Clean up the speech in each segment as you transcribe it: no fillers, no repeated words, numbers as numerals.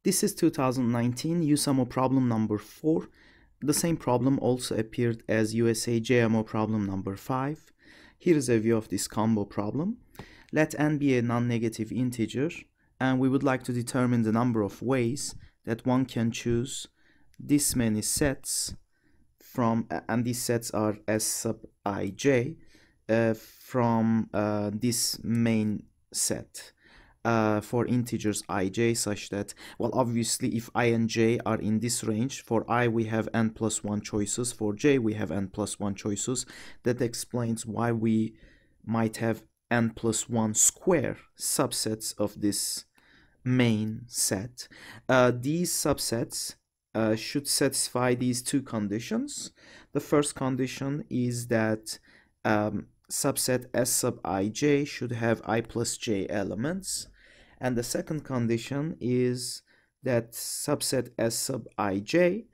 This is 2019 USAMO problem number 4. The same problem also appeared as USA JMO problem number 5. Here is a view of this combo problem. Let n be a non-negative integer, and we would like to determine the number of ways that one can choose this many sets from, and these sets are S sub ij, from this main set. For integers ij, such that, well, obviously if I and j are in this range, for I we have n plus 1 choices, for j we have n plus 1 choices. That explains why we might have n plus 1 square subsets of this main set. These subsets should satisfy these two conditions. The first condition is that subset S sub ij should have I plus j elements, and the second condition is that subset S sub ij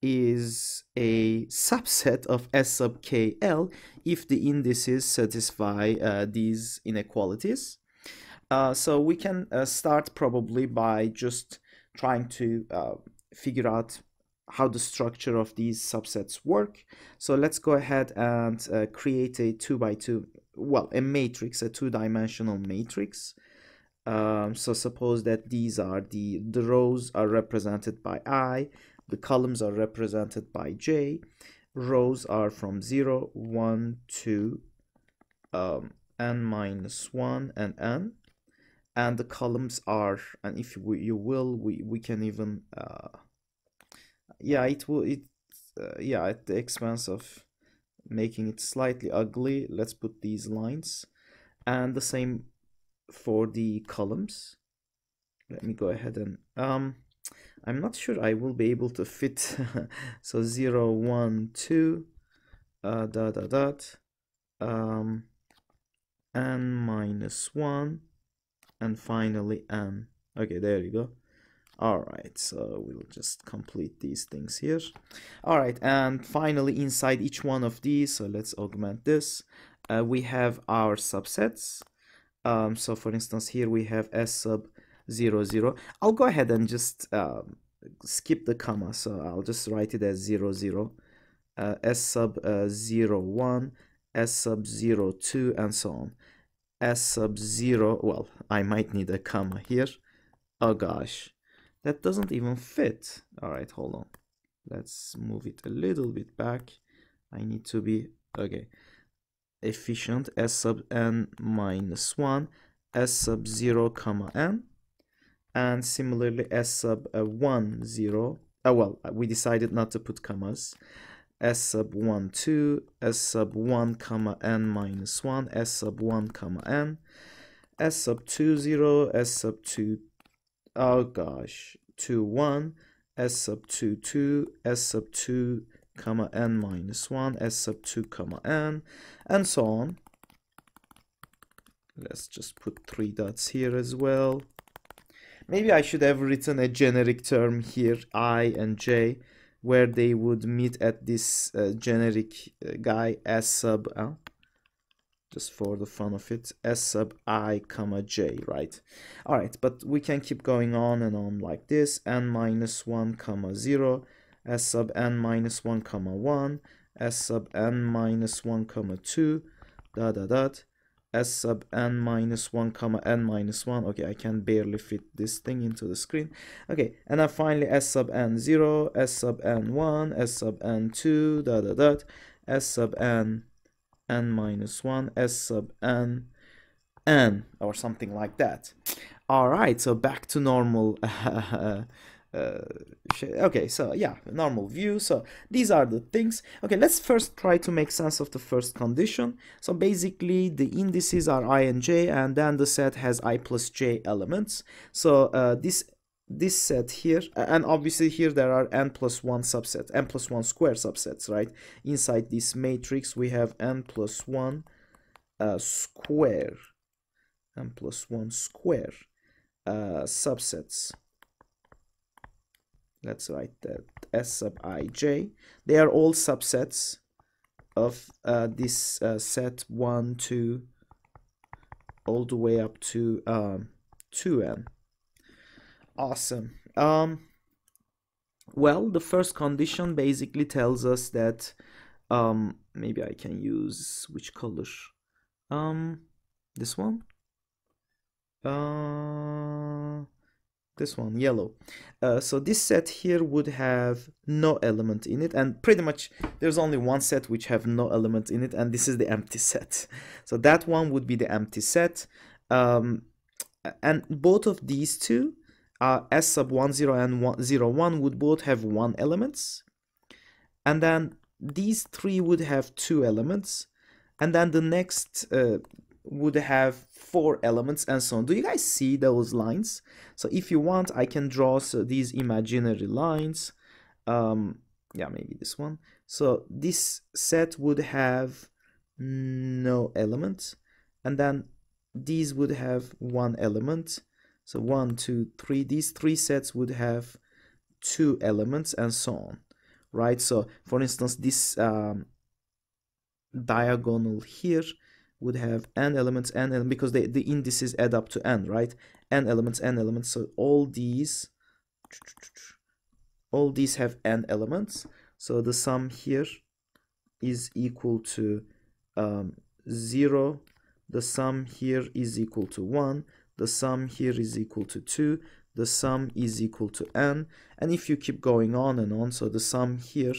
is a subset of S sub kl if the indices satisfy these inequalities. So we can start probably by just trying to figure out how the structure of these subsets work. So let's go ahead and create a 2x2, well, a matrix, a two-dimensional matrix. So suppose that these are the rows are represented by I, the columns are represented by j, rows are from 0, 1, 2, n minus 1, and n, and the columns are, and if you will, we can even yeah, at the expense of making it slightly ugly, let's put these lines, and the same for the columns. Let me go ahead and I'm not sure I will be able to fit so 0, 1, 2 n minus 1, and finally n. Okay, there you go. Alright, so we'll just complete these things here. Alright, and finally inside each one of these, so let's augment this, we have our subsets. So for instance, here we have S sub 0, 0. I'll go ahead and just skip the comma, so I'll just write it as 0, 0. S sub 0, 1, S sub 0, 2, and so on. S sub 0, well, I might need a comma here. Oh gosh. That doesn't even fit. All right, hold on. Let's move it a little bit back. I need to be, okay, efficient. S sub n minus 1, S sub 0, comma n. And similarly, S sub 1, 0. Well, we decided not to put commas. S sub 1, 2, S sub 1, comma n minus 1, S sub 1, comma n. S sub 2, 0, S sub 2, oh gosh, 2, 1, S sub 2, 2, S sub 2, comma n minus 1, S sub 2, comma n, and so on. Let's just put 3 dots here as well. Maybe I should have written a generic term here, I and j, where they would meet at this generic guy, S sub, just for the fun of it, S sub I, comma j, right? All right, but we can keep going on and on like this. N minus 1, comma 0, S sub n minus 1, comma 1, S sub n minus 1, comma 2, S sub n minus 1, comma n minus 1. Okay, I can barely fit this thing into the screen. Okay, and then finally S sub n 0, S sub n 1, S sub n 2, S sub n minus 1, S sub n, or something like that. All right, so back to normal. Okay, so yeah, normal view. So these are the things. Okay, let's first try to make sense of the first condition. So basically the indices are I and j, and then the set has I plus j elements. So this set here, and obviously here there are n plus 1 subsets, n plus 1 square subsets, right? Inside this matrix we have n plus 1 square, n plus 1 square subsets. Let's write that S sub ij. They are all subsets of this set 1, 2, all the way up to 2n. Awesome. Well, the first condition basically tells us that maybe I can use which color? This one? This one, yellow. So this set here would have no element in it, and pretty much there's only one set which have no element in it, and this is the empty set. So that one would be the empty set. And both of these two, S sub 10 and 01 would both have 1 elements, and then these three would have 2 elements, and then the next would have 4 elements, and so on. Do you guys see those lines? So if you want, I can draw these imaginary lines. Yeah, maybe this one. So this set would have no element, and then these would have 1 element. So 1, 2, 3. These 3 sets would have 2 elements, and so on, right? So for instance, this diagonal here would have n elements, because the indices add up to n, right? N elements. So all these have n elements. So the sum here is equal to 0. The sum here is equal to 1. The sum here is equal to 2. The sum is equal to n. And if you keep going on and on, so the sum here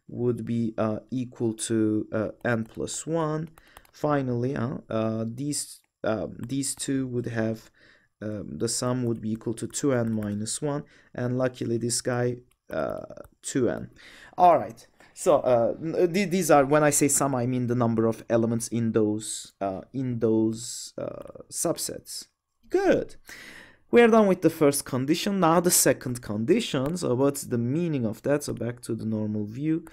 would be equal to n plus 1. Finally, these two would have the sum would be equal to 2n minus 1, and luckily this guy 2n. All right. So these are, when I say sum, I mean the number of elements in those subsets. Good. We're done with the first condition. Now the second condition. So what's the meaning of that? So back to the normal view.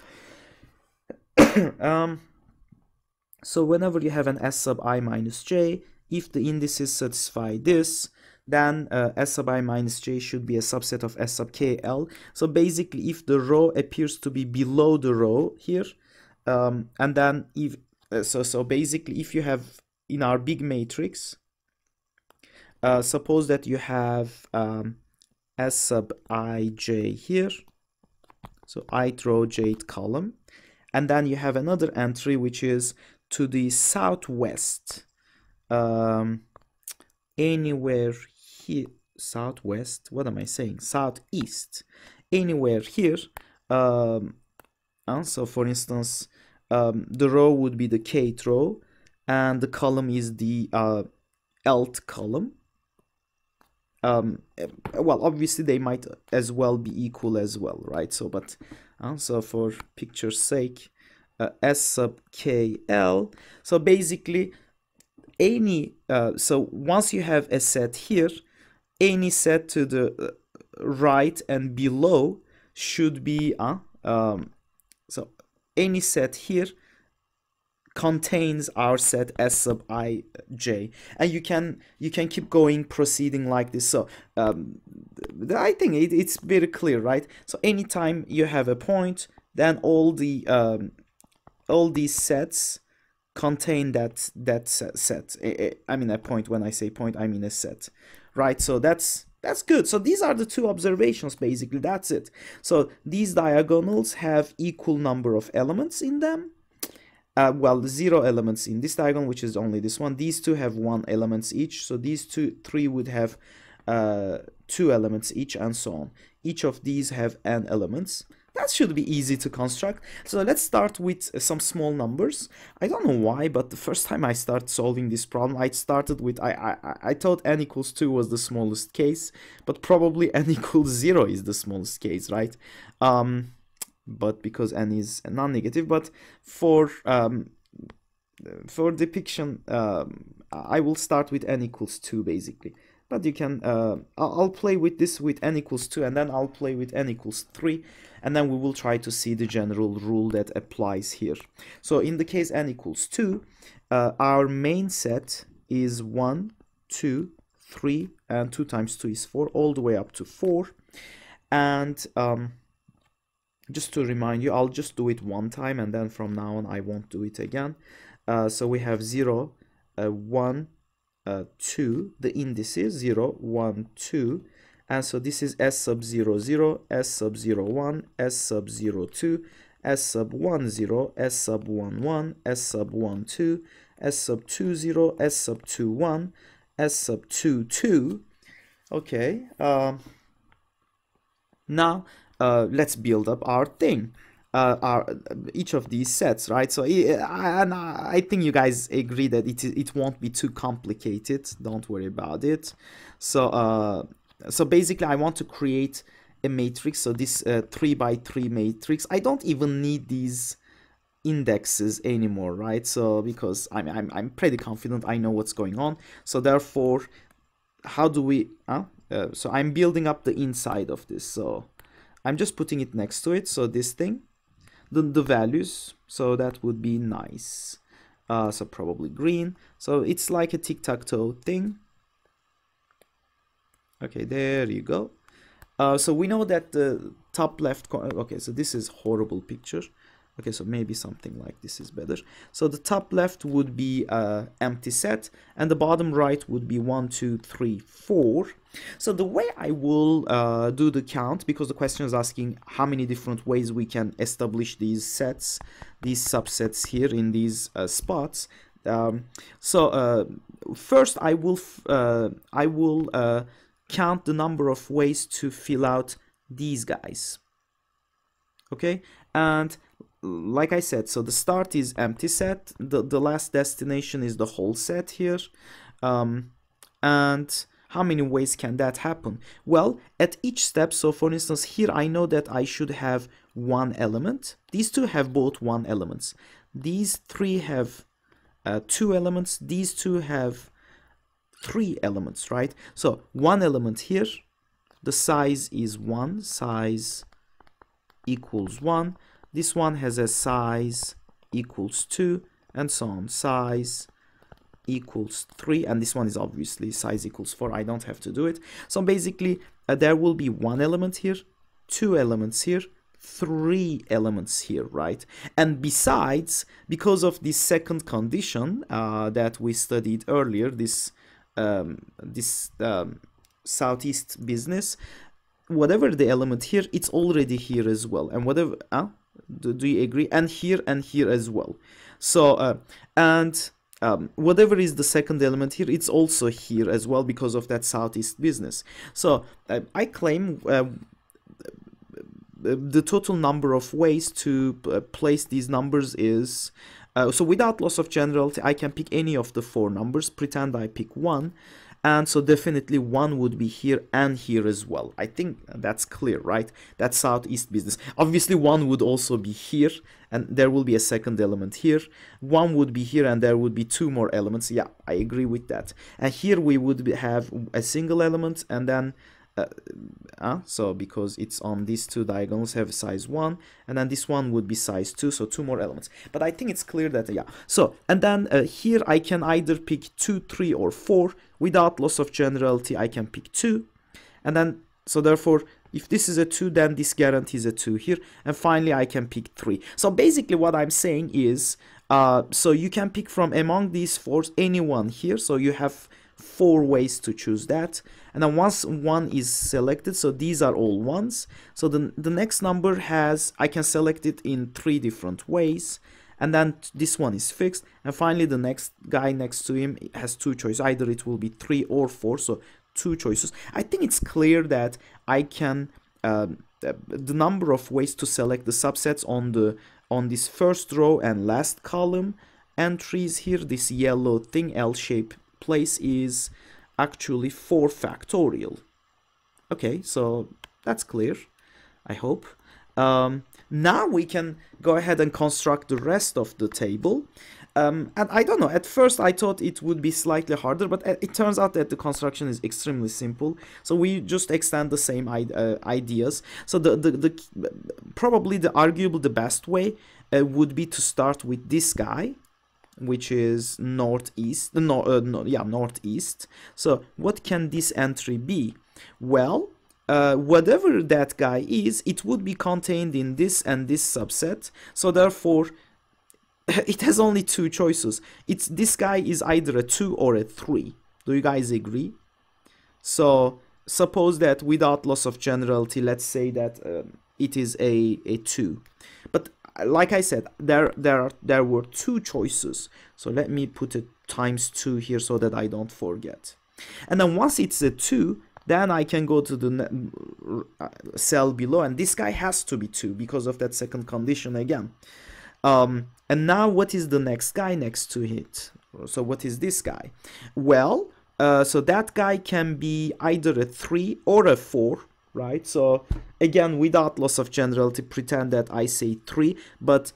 So whenever you have an S sub I minus j, if the indices satisfy this, then S sub I minus j should be a subset of S sub k L. So basically, if the row appears to be below the row here, and then if so basically, if you have in our big matrix, suppose that you have S sub ij here, so ith row, jth column, and then you have another entry which is to the southwest, anywhere here, southwest, what am I saying, southeast, anywhere here. So for instance, the row would be the kth row, and the column is the lth column. Well, obviously they might as well be equal as well, right? So but so for picture's sake, S sub KL. So basically, any so once you have a set here, any set to the right and below should be so any set here contains our set S sub ij, and you can keep going, proceeding like this. So I think it's very clear, right? So anytime you have a point, then all these sets contain that set. I mean a point. When I say point, I mean a set, right? So that's good. So these are the two observations, basically. That's it. So these diagonals have equal number of elements in them. Well, 0 elements in this diagonal, which is only this one. These two have 1 elements each. So these three would have 2 elements each, and so on. Each of these have n elements. That should be easy to construct. So let's start with some small numbers. I don't know why, but the first time I started solving this problem, I started with, I thought n equals 2 was the smallest case, but probably n equals 0 is the smallest case, right? But because n is non-negative, but for depiction, I will start with n equals 2 basically. But you can, I'll play with this with n equals 2, and then I'll play with n equals 3, and then we will try to see the general rule that applies here. So in the case n equals 2, our main set is 1, 2, 3, and 2 times 2 is 4, all the way up to 4. And just to remind you, I'll just do it one time, and then from now on I won't do it again. So we have 0, 1, 2, the indices 0, 1, 2, And so this is S sub 0, 0, S sub 0, 1, S sub 0, 2, S sub 1, 0, S sub 1, 1, S sub 1, 2, S sub 2, 0, S sub 2, 1, S sub 2, 2. Okay, now let's build up our thing. Each of these sets, right? So I think you guys agree that it won't be too complicated. Don't worry about it. So so basically I want to create a matrix. So this 3 by 3 matrix, I don't even need these indexes anymore, right? So because I'm pretty confident I know what's going on. So therefore, how do we so I'm building up the inside of this. So I'm just putting it next to it. So this thing, the values, so that would be nice. So probably green. So it's like a tic-tac-toe thing. Okay, there you go. So we know that the top left corner, okay, so this is horrible picture. Okay, so maybe something like this is better. So the top left would be empty set, and the bottom right would be 1, 2, 3, 4. So the way I will do the count, because the question is asking how many different ways we can establish these sets, these subsets here in these spots. First I will count the number of ways to fill out these guys. Okay, and like I said, so the start is empty set, the last destination is the whole set here, and how many ways can that happen? Well, at each step, so for instance here I know that I should have one element. These two have both one elements. These three have two elements. These two have three elements, right? So one element here, the size is 1, size equals 1. This one has a size equals 2, and so on, size equals 3, and this one is obviously size equals 4. I don't have to do it. So basically there will be one element here, two elements here, three elements here, right? And besides, because of this second condition that we studied earlier, this southeast business, whatever the element here, it's already here as well, and whatever do you agree? And here as well. So whatever is the second element here, it's also here as well because of that southeast business. So I claim the total number of ways to place these numbers is so without loss of generality, I can pick any of the four numbers, pretend I pick one, and so definitely one would be here and here as well. I think that's clear, right? That's southeast business. Obviously one would also be here, and there will be a second element here. One would be here, and there would be two more elements. Yeah, I agree with that. And here we would have a single element, and then so because it's on these two diagonals, have size 1, and then this one would be size 2, so two more elements. But I think it's clear that yeah. So and then here I can either pick 2, 3, or 4. Without loss of generality, I can pick 2, and then so therefore if this is a 2, then this guarantees a 2 here, and finally I can pick 3. So basically what I'm saying is so you can pick from among these four any one here, so you have 4 ways to choose that. And then once one is selected, so these are all ones, so the next number has, I can select it in 3 different ways, and then this one is fixed, and finally the next guy next to him has 2 choices, either it will be 3 or 4, so 2 choices. I think it's clear that I can the number of ways to select the subsets on this first row and last column entries here, this yellow thing, L-shaped place, is actually 4 factorial. Okay, so that's clear, I hope. Now we can go ahead and construct the rest of the table. And I don't know, at first I thought it would be slightly harder, but it turns out that the construction is extremely simple. So we just extend the same ideas. So probably the best way would be to start with this guy, which is northeast. Northeast. So what can this entry be? Well, whatever that guy is, it would be contained in this and this subset. So therefore, it has only 2 choices. This guy is either a 2 or a 3. Do you guys agree? So suppose that without loss of generality, let's say that it is a 2. But like I said, there were 2 choices. So let me put it times 2 here so that I don't forget. And then once it's a 2, then I can go to the cell below, and this guy has to be 2 because of that second condition again. And now what is the next guy next to it? So what is this guy? Well, so that guy can be either a 3 or a 4, right? So again, without loss of generality, pretend that I say 3, but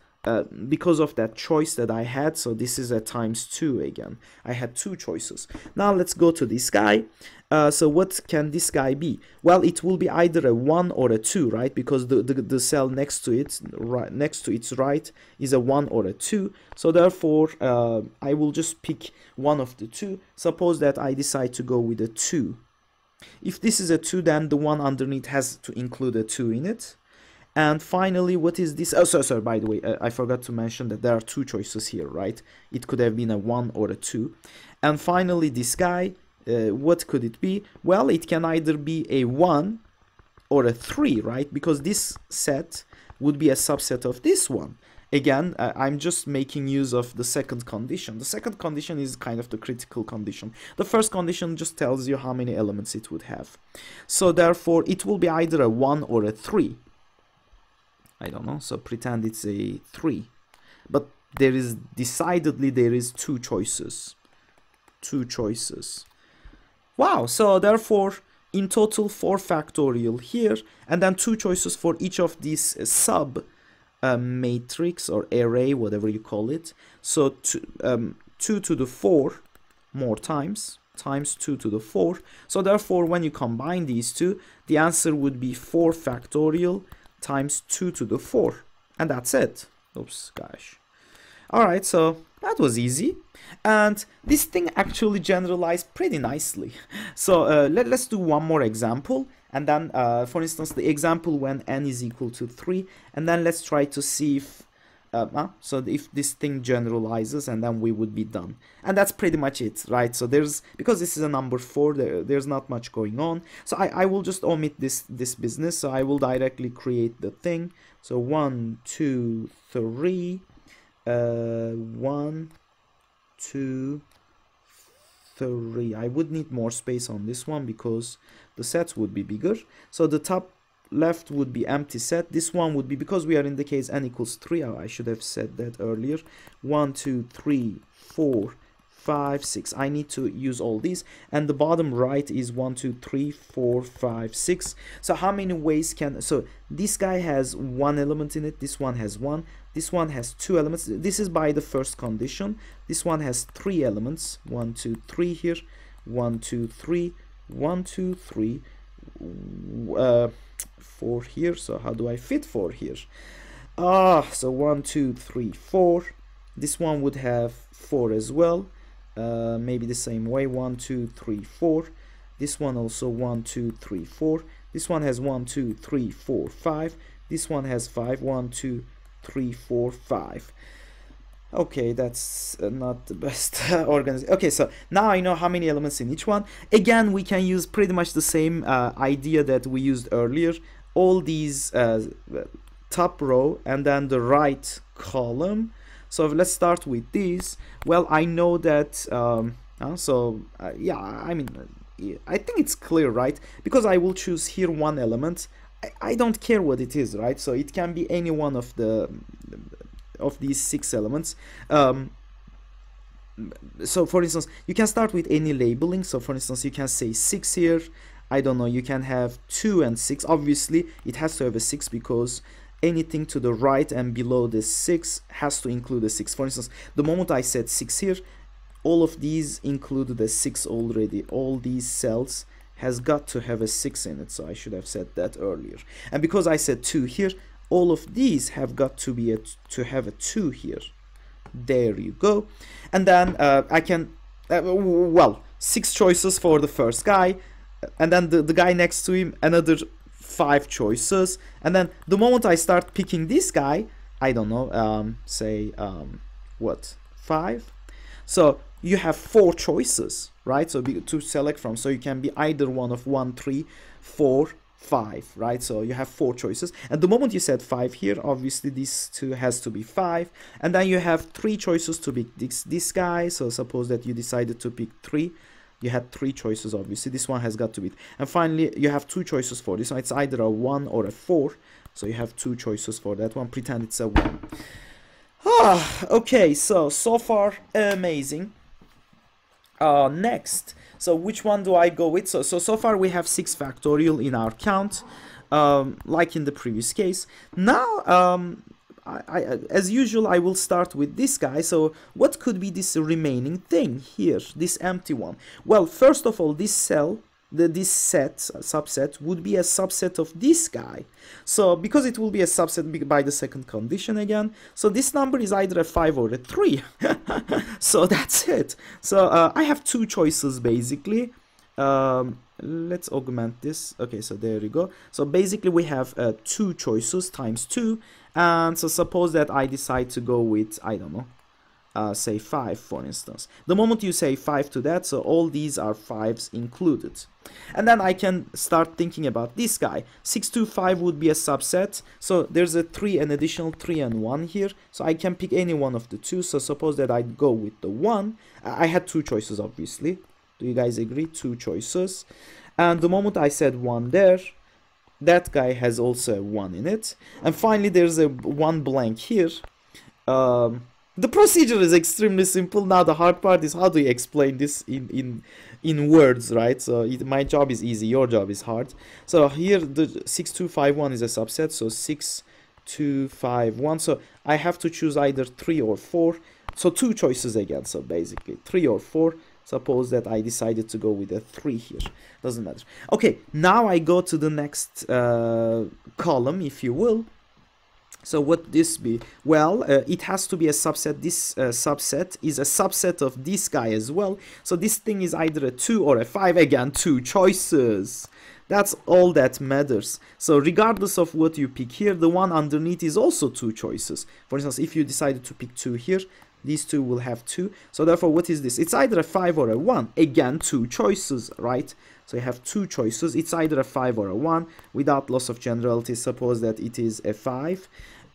because of that choice that I had, so this is a times 2 again. I had 2 choices. Now let's go to this guy. So what can this guy be? Well, it will be either a 1 or a 2, right? Because the cell next to it, next to its right, is a 1 or a 2. So therefore, I will just pick one of the 2. Suppose that I decide to go with a 2. If this is a 2, then the one underneath has to include a 2 in it. And finally, what is this? Oh, sorry, by the way, I forgot to mention that there are 2 choices here, right? It could have been a 1 or a 2. And finally, this guy, what could it be? Well, it can either be a 1 or a 3, right? Because this set would be a subset of this one. Again, I'm just making use of the second condition. The second condition is kind of the critical condition. The first condition just tells you how many elements it would have. So therefore, it will be either a 1 or a 3. I don't know, so pretend it's a 3. But there is decidedly 2 choices. 2 choices. Wow, so therefore in total 4 factorial here, and then 2 choices for each of these sub matrix or array, whatever you call it. So 2 to the 4 more times 2 to the 4. So therefore when you combine these two, the answer would be 4 factorial times 2 to the 4, and that's it. Oops, gosh. Alright, so that was easy, and this thing actually generalized pretty nicely. So let's do one more example, and then for instance the example when n is equal to 3, and then let's try to see if so if this thing generalizes, and then we would be done. And that's pretty much it, right? So because this is a number 4, there's not much going on. So I will just omit this business. So I will directly create the thing. So 1, 2, 3, 1, 2, 3. I would need more space on this one because the sets would be bigger. So the top left would be empty set. This one would be, because we are in the case n equals 3, I should have said that earlier. 1, 2, 3, 4, 5, 6. I need to use all these, and the bottom right is 1, 2, 3, 4, 5, 6. So how many ways can, so this guy has 1 element in it, this one has 1, this one has 2 elements. This is by the first condition. This one has 3 elements, 1, 2, 3 here, 1, 2, 3, 1, 2, 3, 4 here. So how do I fit 4 here? So 1, 2, 3, 4. This one would have 4 as well. Maybe the same way, 1, 2, 3, 4. This one also 1, 2, 3, 4. This one has 1, 2, 3, 4, 5. This one has 5, 1, 2, 3, 4, 5. Okay, that's not the best organization. Okay, so now I know how many elements in each one. Again, we can use pretty much the same idea that we used earlier. All these top row and then the right column. So let's start with these. Well, I know that, yeah, I mean, I think it's clear, right? Because I will choose here 1 element. I don't care what it is, right? So it can be any one of these 6 elements. So for instance, you can start with any labeling. So for instance, you can say 6 here. I don't know, you can have 2 and 6. Obviously, it has to have a 6 because anything to the right and below the 6 has to include a 6. For instance, the moment I said 6 here, all of these include the 6 already. All these cells has got to have a 6 in it, so I should have said that earlier. And because I said 2 here, all of these have got to be to have a 2 here. There you go. And then I can, well, 6 choices for the first guy, and then the guy next to him, another 5 choices. And then the moment I start picking this guy, I don't know, say what, 5. So you have 4 choices, right? So to select from, so you can be either one of 1, 3, 4, 5, right? So you have 4 choices. And the moment you said 5 here, obviously this 2 has to be 5. And then you have 3 choices to pick this guy. So suppose that you decided to pick 3. You had 3 choices, obviously. This one has got to be. And finally, you have 2 choices for this one. It's either a 1 or a 4. So you have 2 choices for that one. Pretend it's a 1. Okay, so far, amazing. Next, so which one do I go with? So far we have 6 factorial in our count, like in the previous case. Now, as usual, I will start with this guy. So what could be this remaining thing here, this empty one? Well, first of all, this cell, this subset would be a subset of this guy. So because it will be a subset by the second condition again, so this number is either a 5 or a 3. So that's it. So I have 2 choices basically. Let's augment this. Okay, so there you go. So basically we have 2 choices times 2, and so suppose that I decide to go with, I don't know, say 5 for instance. The moment you say 5 to that, so all these are 5s included. And then I can start thinking about this guy. 6, 2, 5 would be a subset. So there's a 3, an additional 3 and 1 here. So I can pick any one of the 2. So suppose that I go with the 1. I had 2 choices obviously. Do you guys agree? 2 choices. And the moment I said 1 there, that guy has also a 1 in it. And finally there's a 1 blank here. The procedure is extremely simple. Now the hard part is how do you explain this in words, right? So my job is easy, your job is hard. So here the 6, 2, 5, 1 is a subset. So 6, 2, 5, 1. So I have to choose either 3 or 4. So 2 choices again. So basically 3 or 4. Suppose that I decided to go with a 3 here. Doesn't matter. Okay, now I go to the next column, if you will. So what this be? Well, it has to be a subset. This subset is a subset of this guy as well. So this thing is either a 2 or a 5. Again, 2 choices. That's all that matters. So regardless of what you pick here, the one underneath is also 2 choices. For instance, if you decided to pick 2 here, these 2 will have 2. So therefore, what is this? It's either a 5 or a 1. Again, 2 choices, right? So you have 2 choices. It's either a 5 or a 1. Without loss of generality, suppose that it is a 5.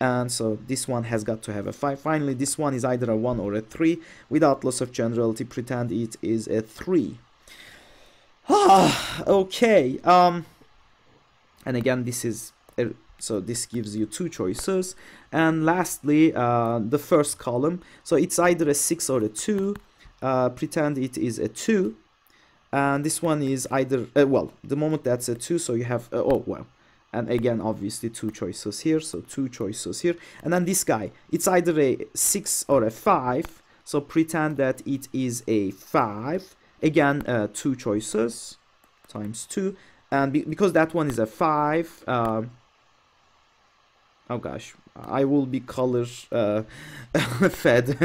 And so this one has got to have a 5. Finally, this one is either a 1 or a 3. Without loss of generality, pretend it is a 3. Okay. And again, this is so this gives you 2 choices. And lastly, the first column. So it's either a 6 or a 2. Pretend it is a 2. And this one is either well, the moment that's a 2, so you have oh well. And again, obviously 2 choices here, so 2 choices here. And then this guy, it's either a 6 or a 5. So pretend that it is a 5. Again, 2 choices times 2. And because that one is a 5, oh gosh, I will be color fed.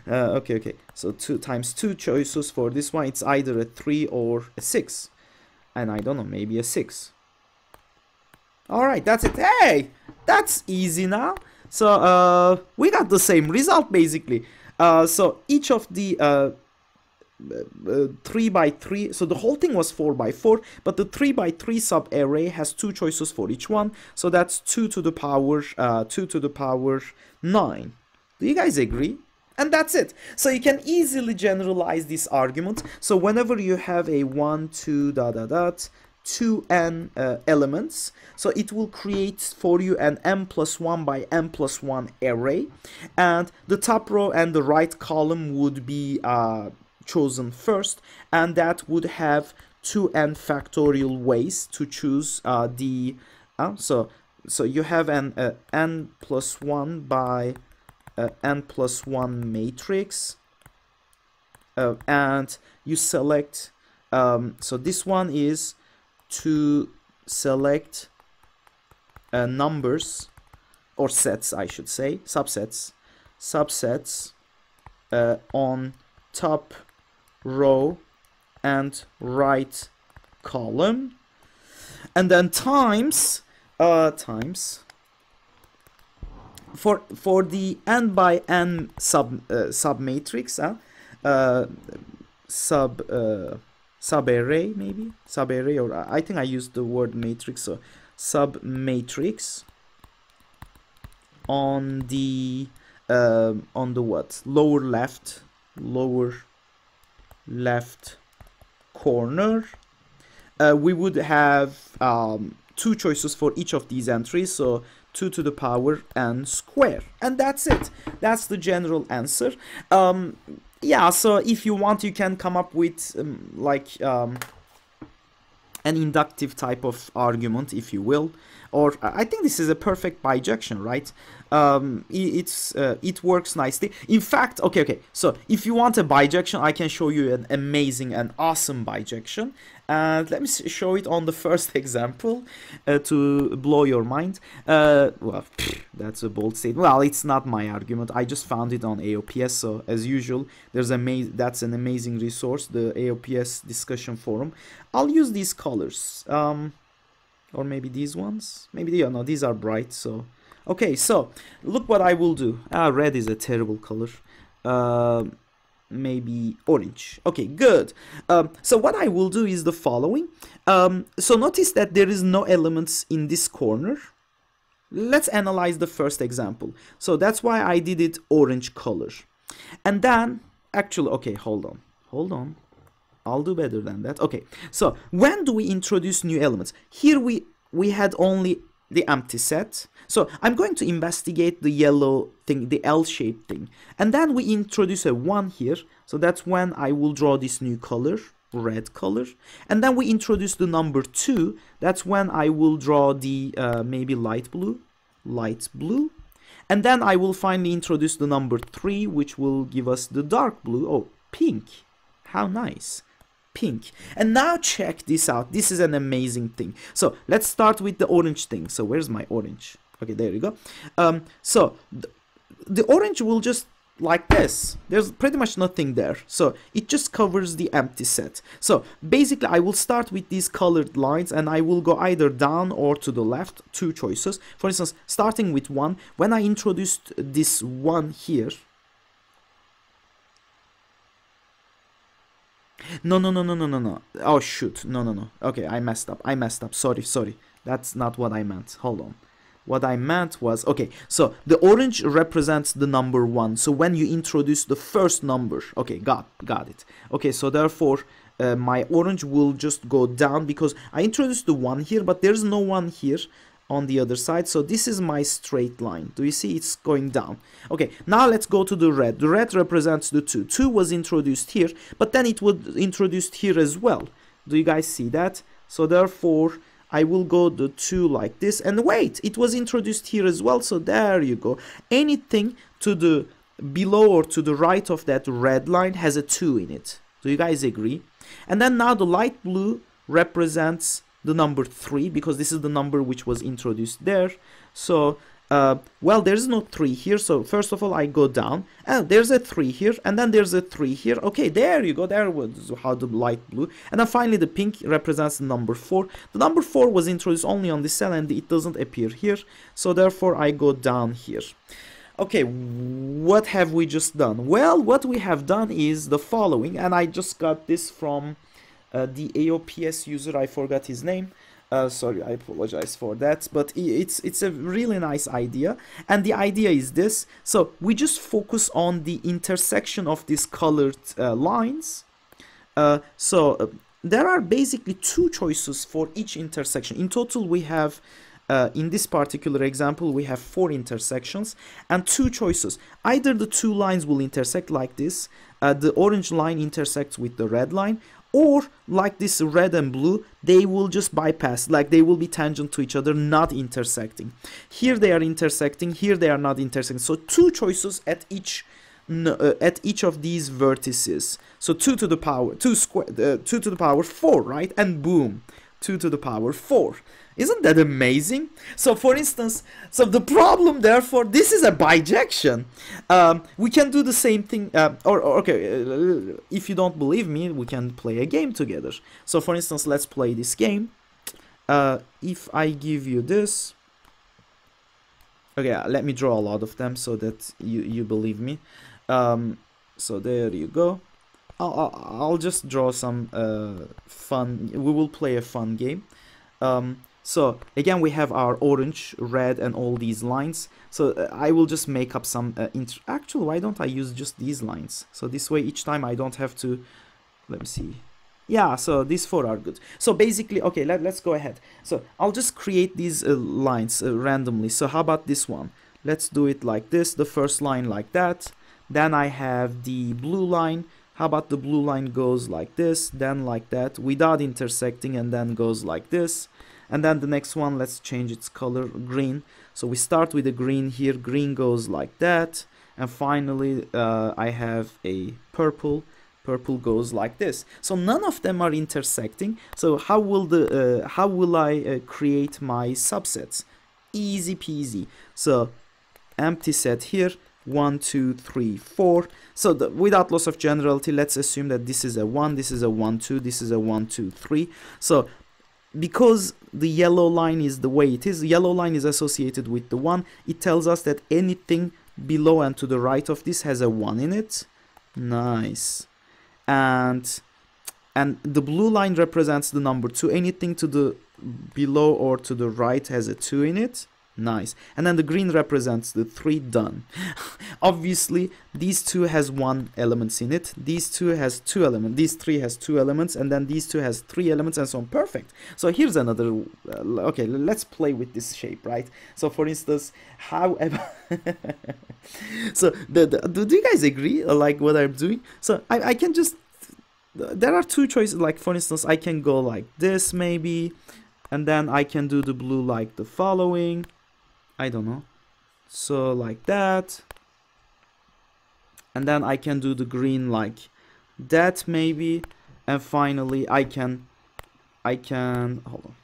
Okay. So 2 times 2 choices for this one. It's either a 3 or a 6. And I don't know, maybe a 6. Alright, that's it. Hey, that's easy now. So we got the same result basically. So each of the 3 by 3, so the whole thing was 4 by 4, but the 3 by 3 sub array has 2 choices for each one. So that's 2 to the power 9. Do you guys agree? And that's it. So you can easily generalize this argument. So whenever you have a 1, 2, 2n elements, so it will create for you an m plus 1 by m plus 1 array, and the top row and the right column would be chosen first, and that would have 2n factorial ways to choose the so you have an n plus 1 by n plus 1 matrix, and you select so this one is to select numbers or sets, I should say, subsets on top row and right column, and then times for the n by n sub matrix, uh, sub-array, maybe sub-array, or I think I used the word matrix, so sub-matrix on the what, lower left corner. We would have two choices for each of these entries, so 2 to the power n square, and that's it. That's the general answer. Yeah, so if you want, you can come up with an inductive type of argument, if you will, or I think this is a perfect bijection, right? It works nicely. In fact, okay, so if you want a bijection, I can show you an amazing and awesome bijection, and let me show it on the first example to blow your mind. Well, that's a bold statement. Well, it's not my argument. I just found it on AOPS, so as usual, that's an amazing resource, the AOPS discussion forum. I'll use these colors, or maybe these ones. Maybe no, these are bright. So, okay, so look what I will do. Red is a terrible color. Maybe orange. Okay, good. So what I will do is the following. So notice that there is no elements in this corner. Let's analyze the first example. So that's why I did it orange color. And then, actually, okay, hold on. I'll do better than that. Okay, so when do we introduce new elements? Here we had only the empty set. So I'm going to investigate the yellow thing, the L-shaped thing. And then we introduce a 1 here. So that's when I will draw this new color, red color. And then we introduce the number 2. That's when I will draw the maybe light blue. And then I will finally introduce the number 3, which will give us the dark blue. Oh, pink. How nice. Pink. And now check this out. This is an amazing thing. So let's start with the orange thing. So where's my orange? Okay, there you go. So the orange will just like this. There's pretty much nothing there. So it just covers the empty set. So basically I will start with these colored lines and I will go either down or to the left, two choices. For instance, starting with 1, when I introduced this 1 here, No. Oh, shoot. No. Okay, I messed up. Sorry. That's not what I meant. Hold on. What I meant was, okay, so the orange represents the number 1. So when you introduce the first number, okay, got it. Okay, so therefore, my orange will just go down because I introduced the 1 here, but there's no 1 here on the other side. So this is my straight line. Do you see it's going down? Okay, now let's go to the red. The red represents the 2. 2 was introduced here, but then it was introduced here as well. Do you guys see that? So therefore, I will go the 2 like this. And wait, it was introduced here as well. So there you go. Anything to the below or to the right of that red line has a 2 in it. Do you guys agree? And then now the light blue represents the number 3 because this is the number which was introduced there. So well, there's no 3 here, so first of all I go down and there's a 3 here and then there's a 3 here. Okay, there you go. There was how the light blue, and then finally the pink represents the number 4. The number 4 was introduced only on this cell and it doesn't appear here, so therefore I go down here. Okay, what have we just done? Well, what we have done is the following, and I just got this from the AOPS user. I forgot his name. Sorry, I apologize for that, but it's a really nice idea, and the idea is this. So we just focus on the intersection of these colored lines. There are basically 2 choices for each intersection. In total, we have in this particular example, we have 4 intersections and 2 choices. Either the 2 lines will intersect like this, the orange line intersects with the red line, or like this red and blue, they will just bypass, like they will be tangent to each other, not intersecting. Here they are intersecting, here they are not intersecting. So 2 choices at each of these vertices. So 2 to the power 2 to the power 4, right? And boom, 2 to the power 4. Isn't that amazing? So for instance, so the problem, therefore, this is a bijection. We can do the same thing, okay, if you don't believe me, we can play a game together. So for instance, let's play this game. If I give you this, okay, let me draw a lot of them so that you believe me. So there you go. I'll just draw some fun. We will play a fun game. So again, we have our orange, red, and all these lines. So I will just make up some actually, why don't I use just these lines? So this way, each time I don't have to. Let me see. Yeah, so these four are good. So basically, okay, let's go ahead. So I'll just create these lines randomly. So how about this one? Let's do it like this. The first line like that. Then I have the blue line. How about the blue line goes like this, then like that, without intersecting, and then goes like this. And then the next one, let's change its color, green. So we start with the green here, green goes like that. And finally, I have a purple. Purple goes like this. So none of them are intersecting. So how will I create my subsets? Easy peasy. So empty set here, 1, 2, 3, 4. So without loss of generality, let's assume that this is a 1, this is a 1, 2, this is a 1, 2, 3. So because the yellow line is the way it is, the yellow line is associated with the 1, it tells us that anything below and to the right of this has a 1 in it. Nice. And the blue line represents the number 2. Anything to the below or to the right has a 2 in it. Nice. And then the green represents the 3. Done. Obviously, these two has 1 elements in it. These two has 2 elements. These 3 has 2 elements. And then these 2 has 3 elements and so on. Perfect. So here's another. Okay, let's play with this shape, right? So for instance, however. So do you guys agree like what I'm doing? So I can just. There are 2 choices. Like for instance, I can go like this maybe. And then I can do the blue like the following. I don't know. So like that. And then I can do the green like that maybe. And finally I can hold on.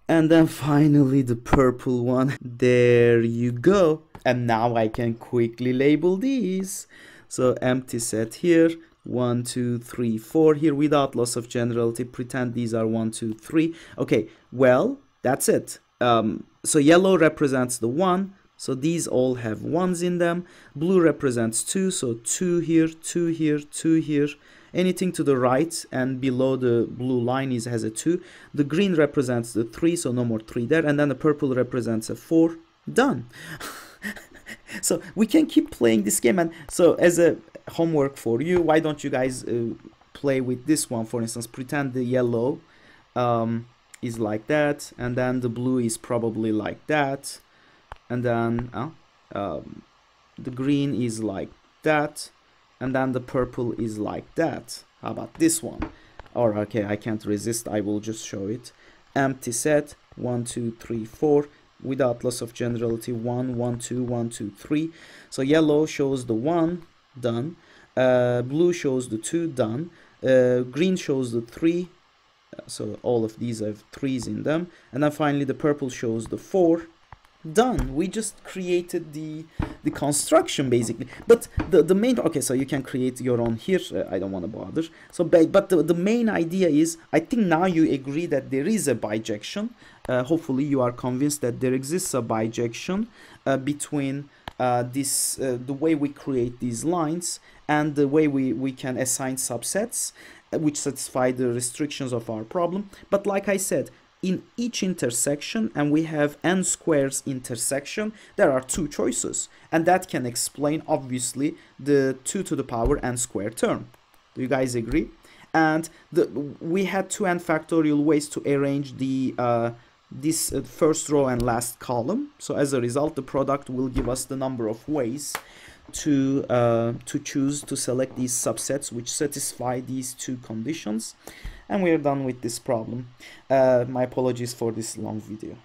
And then finally the purple one. There you go. And now I can quickly label these. So empty set here. 1, 2, 3, 4 here without loss of generality. Pretend these are 1, 2, 3. Okay, well, that's it. So yellow represents the 1. So these all have 1s in them. Blue represents 2. So 2 here, 2 here, 2 here. Anything to the right and below the blue line has a 2. The green represents the 3. So no more 3 there. And then the purple represents a 4. Done. So we can keep playing this game. And so as a homework for you, why don't you guys play with this one? For instance, pretend the yellow is like that, and then the blue is probably like that, and then the green is like that, and then the purple is like that. How about this one? Or okay, I can't resist, I will just show it. Empty set, 1, 2, 3, 4. Without loss of generality, 1, 1, 2, 1, 2, 3. So yellow shows the 1, done. Blue shows the 2, done. Green shows the 3. So all of these have 3s in them. And then finally the purple shows the 4. Done. We just created the construction basically. But the main, okay, so you can create your own here. I don't want to bother. So but the main idea is, I think now you agree that there is a bijection. Hopefully you are convinced that there exists a bijection between the way we create these lines and the way we can assign subsets which satisfy the restrictions of our problem. But like I said, in each intersection, and we have n squares intersection, there are 2 choices, and that can explain obviously the 2 to the power n squared term. Do you guys agree? And we had 2n factorial ways to arrange the this first row and last column. So as a result, the product will give us the number of ways to choose to select these subsets which satisfy these 2 conditions. And we are done with this problem. My apologies for this long video.